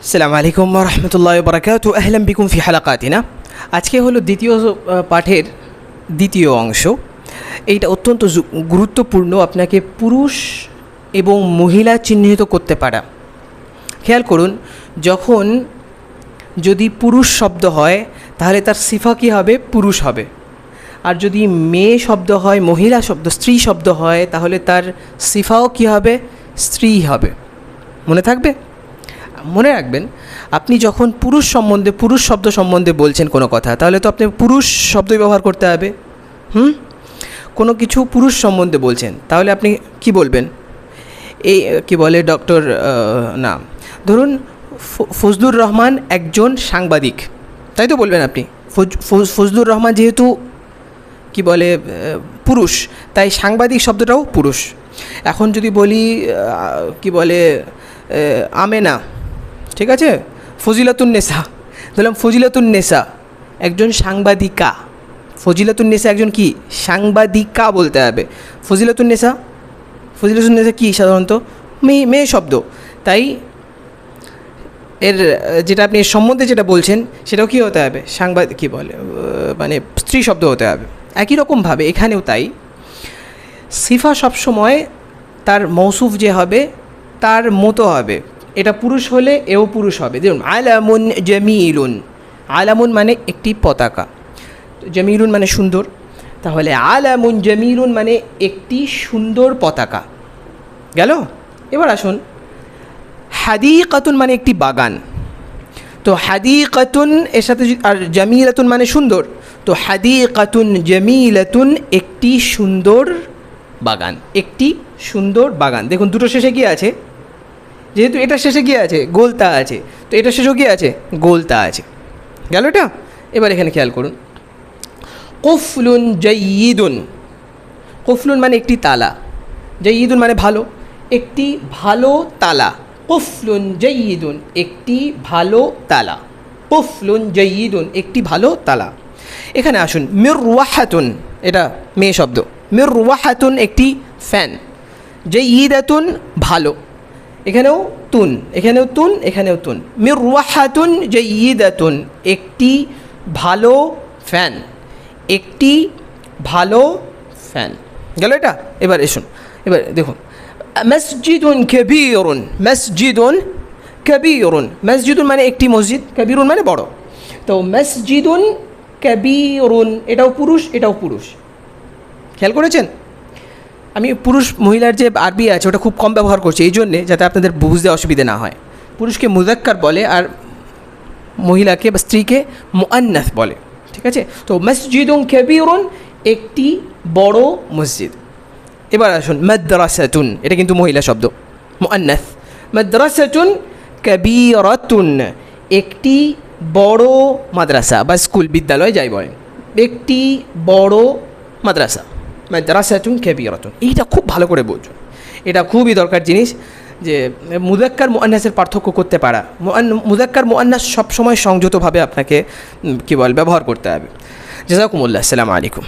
আসসালামু আলাইকুম ওয়া রাহমাতুল্লাহি ওয়া বারাকাতুহু। আহলান বিকুম ফি হালাকাতিনা। আজকে হলো দ্বিতীয় পাঠের দ্বিতীয় অংশ। এইটা অত্যন্ত গুরুত্বপূর্ণ, আপনাকে পুরুষ এবং মহিলা চিহ্নিত করতে পারা। খেয়াল করুন, যখন যদি পুরুষ শব্দ হয় তাহলে তার সিফা কী হবে? পুরুষ হবে। আর যদি মেয়ে শব্দ হয়, মহিলা শব্দ, স্ত্রী শব্দ হয়, তাহলে তার সিফাও কী হবে? স্ত্রী হবে। মনে থাকবে? মনে রাখবেন, আপনি যখন পুরুষ শব্দ সম্বন্ধে বলছেন কোনো কথা, তাহলে তো আপনি পুরুষ শব্দই ব্যবহার করতে হবে। কোনো কিছু পুরুষ সম্বন্ধে বলছেন, তাহলে আপনি কি বলবেন? এই কি বলে ডক্টর না, ধরুন ফজলুর রহমান একজন সাংবাদিক, তাই তো বলবেন আপনি। ফজলুর রহমান যেহেতু কি বলে পুরুষ, তাই সাংবাদিক শব্দটাও পুরুষ। এখন যদি বলি কি বলে আমেনা, ঠিক আছে, ফজিলাতুন্নেসা, ধরলাম ফজিলাতুন্নেসা একজন সাংবাদিকা। ফজিলাতুন্নেসা একজন কি? সাংবাদিকা বলতে হবে। ফজিলাতুন্নেসা কি? সাধারণত মেয়ে শব্দ। তাই এর যেটা আপনি এর সম্বন্ধে যেটা বলছেন সেটাও কী হতে হবে? কী বলে মানে স্ত্রী শব্দ হতে হবে। একই রকমভাবে এখানেও তাই, সিফা সবসময় তার মৌসুফ যে হবে তার মতো হবে। এটা পুরুষ হলে এও পুরুষ হবে। দেখুন, আলামুন জামিলুন। আলামুন মানে একটি পতাকা, জামিলুন মানে সুন্দর, তাহলে আলামুন জামিলুন মানে একটি সুন্দর পতাকা গেল। এবার আসুন, হাদিকাতুন মানে একটি বাগান। তো হাদিকাতুন এর সাথে, আর জামিলাতুন মানে সুন্দর, তো হাদিকাতুন জামিলাতুন একটি সুন্দর বাগান। একটি সুন্দর বাগান। দেখুন, দুটো শেষে কি আছে? যেহেতু এটা শেষে কি আছে? গোলতা আছে, তো এটা শেষেও কি আছে? গোলতা আছে। গেল এটা? এবার এখানে খেয়াল করুন, কুফলুন জাইয়িদুন। কুফলুন মানে একটি তালা, জাইয়িদুন মানে ভালো, একটি ভালো তালা। কুফলুন জাইয়িদুন একটি ভালো তালা। কুফলুন জাইয়িদুন একটি ভালো তালা। এখানে আসুন, মিরওয়াহাতুন, এটা মেয়ে শব্দ। মিরওয়াহাতুন একটি ফ্যান। জাইয়িদাতুন ভালো, এখানেও তুন, এখানেও তুন, এখানেও তুন। মিরওয়াহাতুন জাইয়িদাতুন একটি ভালো ফ্যান। একটি ভালো ফ্যান গেল এটা। এবার এসুন, এবার দেখুন, মসজিদুন কবীরুন। মসজিদুন কবীরুন, মসজিদুন মানে একটি মসজিদ, কবীরুন মানে বড়। তো মসজিদুন কবীরুন এটাও পুরুষ, এটাও পুরুষ। খেয়াল করেছেন? আমি পুরুষ মহিলার যে আরবি আছে ওটা খুব কম ব্যবহার করছি, এই জন্যে যাতে আপনাদের বুঝতে অসুবিধা না হয়। পুরুষকে মুযাক্কার বলে আর মহিলাকে বা স্ত্রীকে মুআন্নাস বলে, ঠিক আছে? তো মসজিদুন কবীরুন একটি বড় মসজিদ। এবার আসুন, মাদ্রাসাতুন, এটা কিন্তু মহিলা শব্দ, মুআন্নাস। মাদ্রাসাতুন কবীরাতুন একটি বড় মাদ্রাসা বা স্কুল, বিদ্যালয় যাই বলেন, একটি বড় মাদ্রাসা। মাদ্রাসাতুন কবীরাতুন, এইটা খুব ভালো করে বুঝুন, এটা খুবই দরকার জিনিস, যে মুযাক্কার মুআন্নাসের পার্থক্য করতে পারা। মুযাক্কার মুআন্নাস সবসময় সংযতভাবে আপনাকে কী বল ব্যবহার করতে হবে। জাযাকুমুল্লাহ। আসসালামু আলাইকুম।